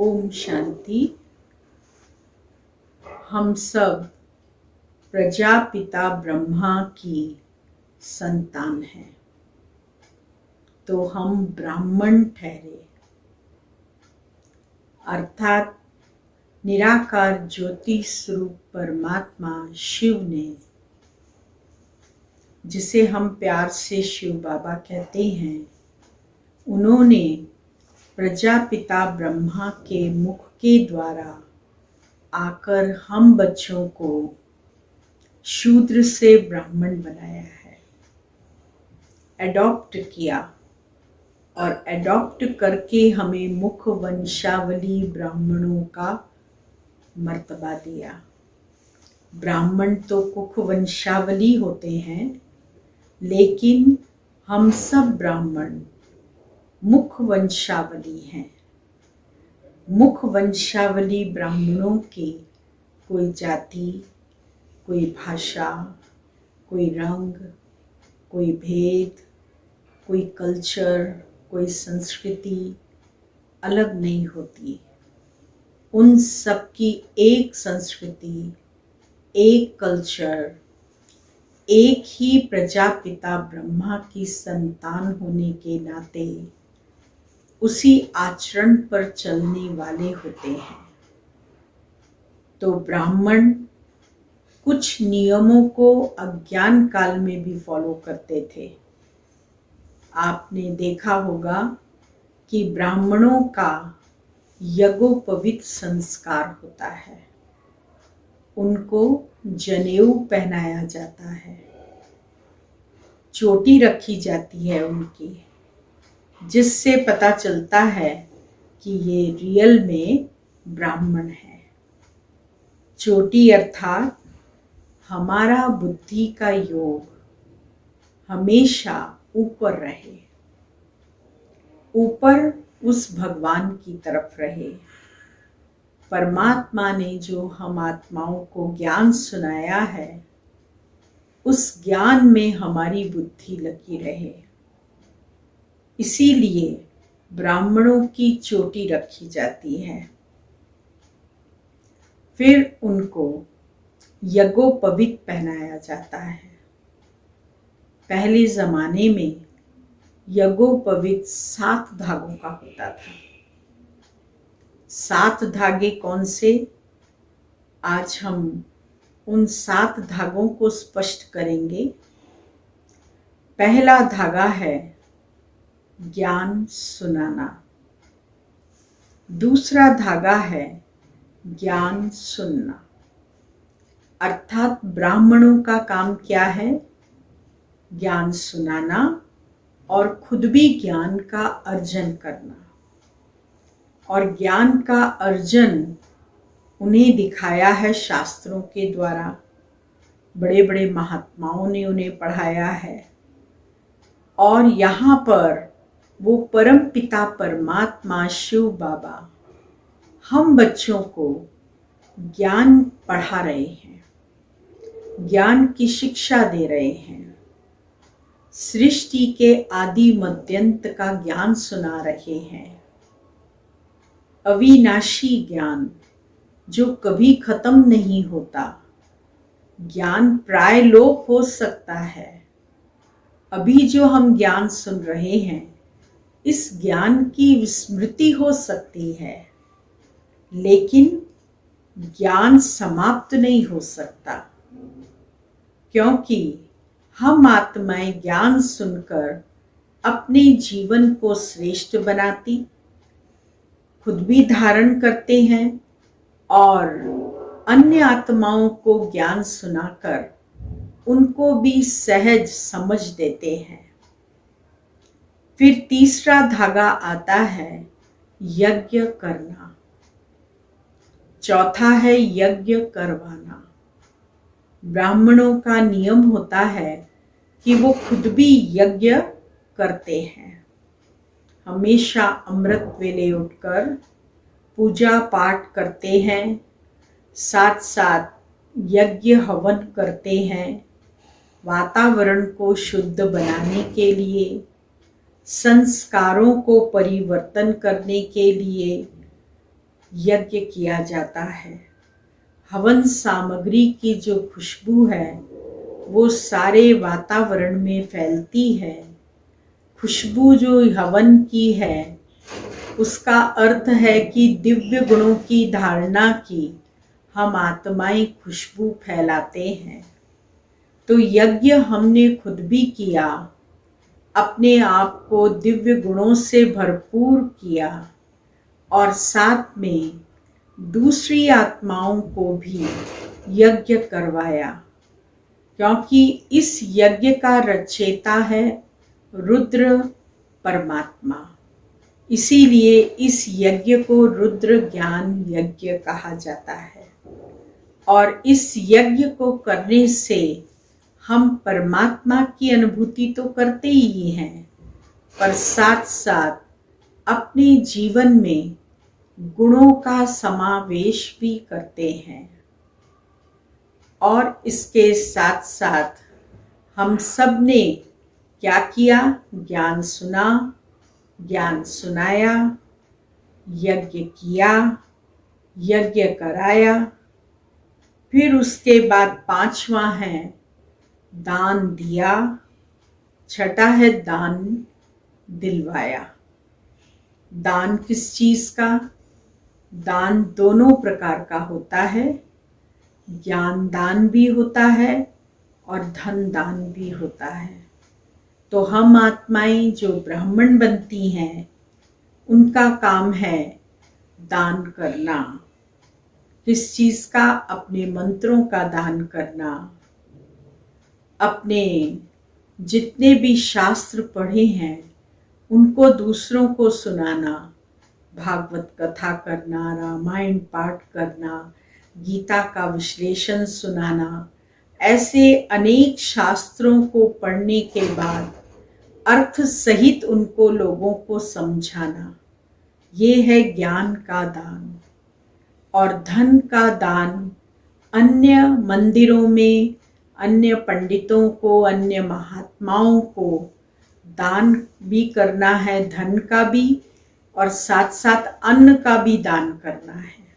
ओम शांति। हम सब प्रजापिता ब्रह्मा की संतान हैं, तो हम ब्राह्मण ठहरे, अर्थात निराकार ज्योति स्वरूप परमात्मा शिव ने, जिसे हम प्यार से शिव बाबा कहते हैं, उन्होंने प्रजापिता ब्रह्मा के मुख के द्वारा आकर हम बच्चों को शूद्र से ब्राह्मण बनाया है, एडॉप्ट किया और एडॉप्ट करके हमें मुख वंशावली ब्राह्मणों का मर्तबा दिया। ब्राह्मण तो मुख वंशावली होते हैं, लेकिन हम सब ब्राह्मण मुख वंशावली हैं। मुख वंशावली ब्राह्मणों की कोई जाति, कोई भाषा, कोई रंग, कोई भेद, कोई कल्चर, कोई संस्कृति अलग नहीं होती। उन सब की एक संस्कृति, एक कल्चर, एक ही प्रजापिता ब्रह्मा की संतान होने के नाते उसी आचरण पर चलने वाले होते हैं। तो ब्राह्मण कुछ नियमों को अज्ञान काल में भी फॉलो करते थे। आपने देखा होगा कि ब्राह्मणों का यज्ञोपवीत संस्कार होता है, उनको जनेऊ पहनाया जाता है, चोटी रखी जाती है उनकी, जिससे पता चलता है कि ये रियल में ब्राह्मण है। चोटी अर्थात हमारा बुद्धि का योग हमेशा ऊपर रहे, ऊपर उस भगवान की तरफ रहे। परमात्मा ने जो हम आत्माओं को ज्ञान सुनाया है, उस ज्ञान में हमारी बुद्धि लगी रहे। इसीलिए ब्राह्मणों की चोटी रखी जाती है। फिर उनको यज्ञोपवीत पहनाया जाता है। पहले जमाने में यज्ञोपवीत 7 धागों का होता था। 7 धागे कौन से? आज हम उन 7 धागों को स्पष्ट करेंगे। पहला धागा है ज्ञान सुनाना। दूसरा धागा है ज्ञान सुनना। अर्थात ब्राह्मणों का काम क्या है? ज्ञान सुनाना और खुद भी ज्ञान का अर्जन करना। और ज्ञान का अर्जन उन्हें दिखाया है शास्त्रों के द्वारा। बड़े बड़े महात्माओं ने उन्हें पढ़ाया है। और यहाँ पर वो परम पिता परमात्मा शिव बाबा हम बच्चों को ज्ञान पढ़ा रहे हैं, ज्ञान की शिक्षा दे रहे हैं, सृष्टि के आदि मध्यंत का ज्ञान सुना रहे हैं। अविनाशी ज्ञान जो कभी खत्म नहीं होता। ज्ञान प्राय लोप हो सकता है। अभी जो हम ज्ञान सुन रहे हैं, इस ज्ञान की विस्मृति हो सकती है, लेकिन ज्ञान समाप्त नहीं हो सकता, क्योंकि हम आत्माएं ज्ञान सुनकर अपने जीवन को श्रेष्ठ बनाती, खुद भी धारण करते हैं और अन्य आत्माओं को ज्ञान सुनाकर उनको भी सहज समझ देते हैं। फिर तीसरा धागा आता है यज्ञ करना। चौथा है यज्ञ करवाना। ब्राह्मणों का नियम होता है कि वो खुद भी यज्ञ करते हैं। हमेशा अमृत वेले उठकर पूजा पाठ करते हैं, साथ साथ यज्ञ हवन करते हैं। वातावरण को शुद्ध बनाने के लिए, संस्कारों को परिवर्तन करने के लिए, यज्ञ किया जाता है। हवन सामग्री की जो खुशबू है वो सारे वातावरण में फैलती है। खुशबू जो हवन की है उसका अर्थ है कि दिव्य गुणों की धारणा की हम आत्माएं खुशबू फैलाते हैं। तो यज्ञ हमने खुद भी किया, अपने आप को दिव्य गुणों से भरपूर किया और साथ में दूसरी आत्माओं को भी यज्ञ करवाया, क्योंकि इस यज्ञ का रचयिता है रुद्र परमात्मा। इसीलिए इस यज्ञ को रुद्र ज्ञान यज्ञ कहा जाता है। और इस यज्ञ को करने से हम परमात्मा की अनुभूति तो करते ही हैं, पर साथ साथ अपने जीवन में गुणों का समावेश भी करते हैं। और इसके साथ साथ हम सब ने क्या किया? ज्ञान सुना, ज्ञान सुनाया, यज्ञ किया, यज्ञ कराया। फिर उसके बाद पांचवा है दान दिया, छठा है दान दिलवाया। दान किस चीज का? दान दोनों प्रकार का होता है। ज्ञान दान भी होता है और धन दान भी होता है। तो हम आत्माएं जो ब्राह्मण बनती हैं उनका काम है दान करना। किस चीज का? अपने मंत्रों का दान करना, अपने जितने भी शास्त्र पढ़े हैं उनको दूसरों को सुनाना, भागवत कथा करना, रामायण पाठ करना, गीता का विश्लेषण सुनाना, ऐसे अनेक शास्त्रों को पढ़ने के बाद अर्थ सहित उनको लोगों को समझाना, ये है ज्ञान का दान। और धन का दान अन्य मंदिरों में अन्य पंडितों को, अन्य महात्माओं को दान भी करना है, धन का भी और साथ साथ अन्न का भी दान करना है।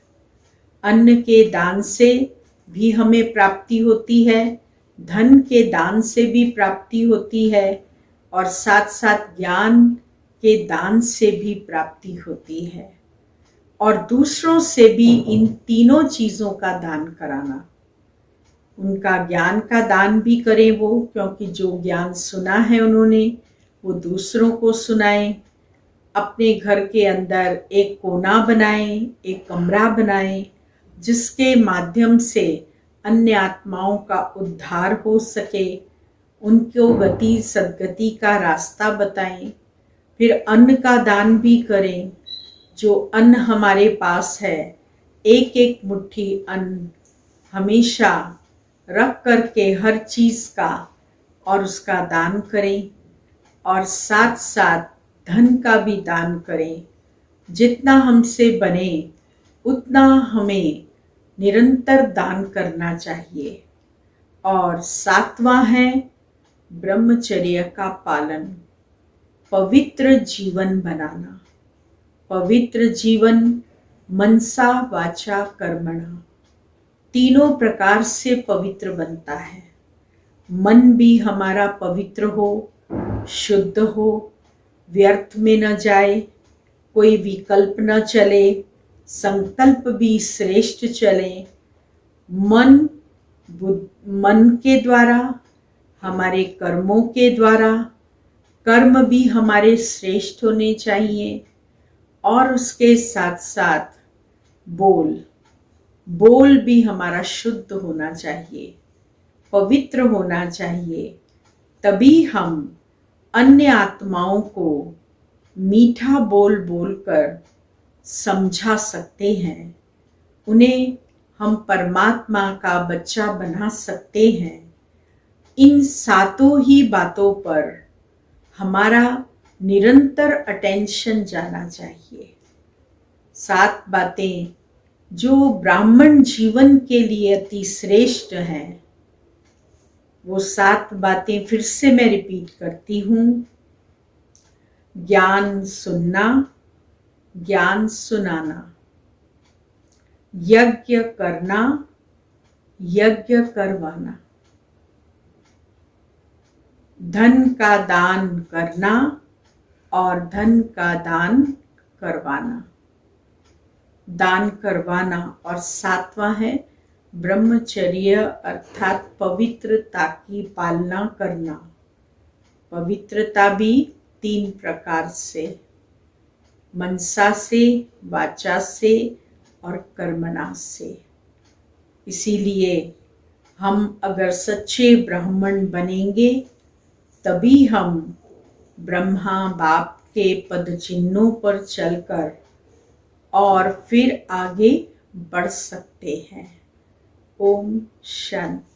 अन्न के दान से भी हमें प्राप्ति होती है, धन के दान से भी प्राप्ति होती है और साथ साथ ज्ञान के दान से भी प्राप्ति होती है। और दूसरों से भी इन तीनों चीजों का दान कराना। उनका ज्ञान का दान भी करें वो, क्योंकि जो ज्ञान सुना है उन्होंने वो दूसरों को सुनाएं। अपने घर के अंदर एक कोना बनाएं, एक कमरा बनाएं, जिसके माध्यम से अन्य आत्माओं का उद्धार हो सके, उनको गति सद्गति का रास्ता बताएं। फिर अन्न का दान भी करें। जो अन्न हमारे पास है, एक एक मुट्ठी अन्न हमेशा रख करके हर चीज का और उसका दान करें। और साथ साथ धन का भी दान करें। जितना हमसे बने उतना हमें निरंतर दान करना चाहिए। और सातवां है ब्रह्मचर्य का पालन, पवित्र जीवन बनाना। पवित्र जीवन मनसा वाचा कर्मणा, तीनों प्रकार से पवित्र बनता है। मन भी हमारा पवित्र हो, शुद्ध हो, व्यर्थ में न जाए, कोई विकल्प न चले, संकल्प भी श्रेष्ठ चले। मन के द्वारा, हमारे कर्मों के द्वारा, कर्म भी हमारे श्रेष्ठ होने चाहिए। और उसके साथ साथ बोल भी हमारा शुद्ध होना चाहिए, पवित्र होना चाहिए। तभी हम अन्य आत्माओं को मीठा बोल बोलकर समझा सकते हैं, उन्हें हम परमात्मा का बच्चा बना सकते हैं। इन सातों ही बातों पर हमारा निरंतर अटेंशन जाना चाहिए। 7 बातें जो ब्राह्मण जीवन के लिए अति श्रेष्ठ हैं, वो 7 बातें फिर से मैं रिपीट करती हूँ। ज्ञान सुनना, ज्ञान सुनाना, यज्ञ करना, यज्ञ करवाना। धन का दान करना और धन का दान करवाना। दान करवाना। और 7वां है ब्रह्मचर्य अर्थात पवित्रता की पालना करना। पवित्रता भी 3 प्रकार से, मनसा से, वाचा से और कर्मणा से। इसीलिए हम अगर सच्चे ब्राह्मण बनेंगे तभी हम ब्रह्मा बाप के पद चिन्हों पर चलकर और फिर आगे बढ़ सकते हैं। ओम शांति।